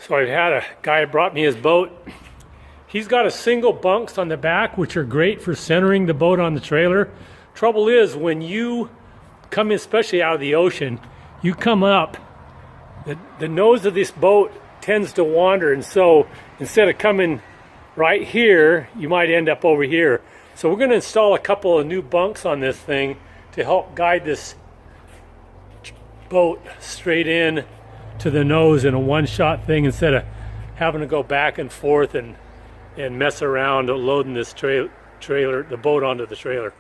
So I had a guy brought me his boat. He's got a single bunks on the back, which are great for centering the boat on the trailer. Trouble is, when you come in, especially out of the ocean, you come up, the nose of this boat tends to wander, and so instead of coming right here, you might end up over here. So we're going to install a couple of new bunks on this thing to help guide this boat straight in to the nose in a one-shot thing, instead of having to go back and forth and mess around loading this trailer, the boat onto the trailer.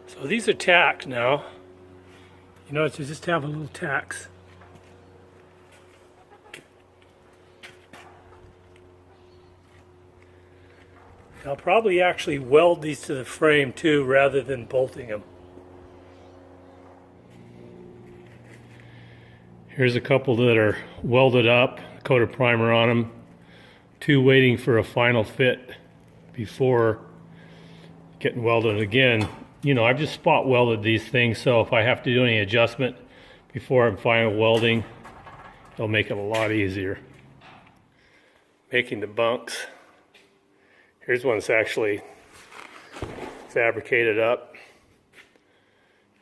So these are tacked now. You notice they just have a little tacks. I'll probably actually weld these to the frame too, rather than bolting them. Here's a couple that are welded up, coat of primer on them. Two waiting for a final fit before getting welded again. You know, I've just spot welded these things, so if I have to do any adjustment before I'm final welding, it'll make it a lot easier. Making the bunks. Here's one that's actually fabricated up.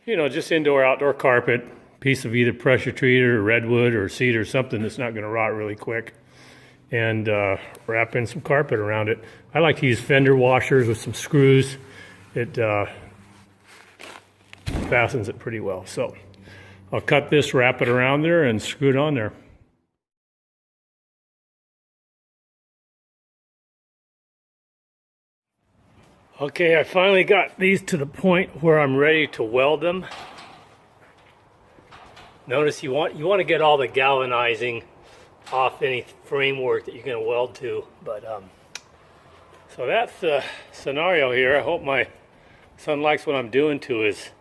You know, just indoor, outdoor carpet, piece of either pressure treated or redwood or cedar, something that's not going to rot really quick. And wrap in some carpet around it. I like to use fender washers with some screws. It fastens it pretty well. So I'll cut this, wrap it around there, and screw it on there. Okay, I finally got these to the point where I'm ready to weld them. Notice you want to get all the galvanizing off any framework that you're going to weld to, but so that's the scenario here. I hope my son likes what I'm doing to his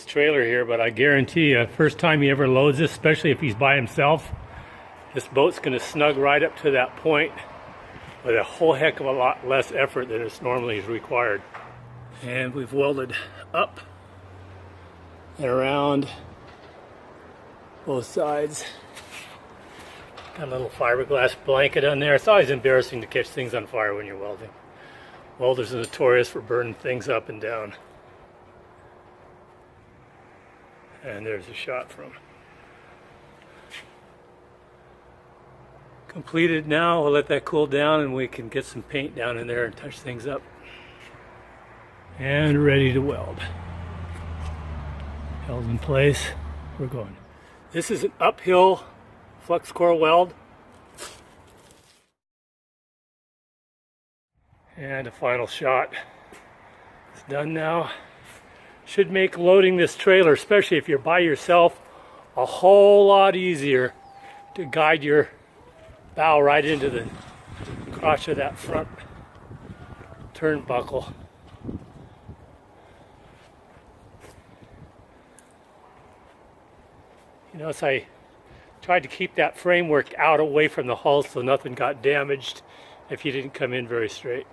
trailer here, but I guarantee you, first time he ever loads this, especially if he's by himself, this boat's going to snug right up to that point with a whole heck of a lot less effort than is normally required. And we've welded up and around both sides. Got a little fiberglass blanket on there. It's always embarrassing to catch things on fire when you're welding. Welders are notorious for burning things up and down. And there's a shot from. Completed now. We'll let that cool down and we can get some paint down in there and touch things up. And ready to weld. Held in place. We're going. This is an uphill flux core weld. And a final shot. It's done now. Should make loading this trailer, especially if you're by yourself, a whole lot easier to guide your bow right into the crotch of that front turnbuckle. You notice I tried to keep that framework out away from the hull so nothing got damaged if you didn't come in very straight.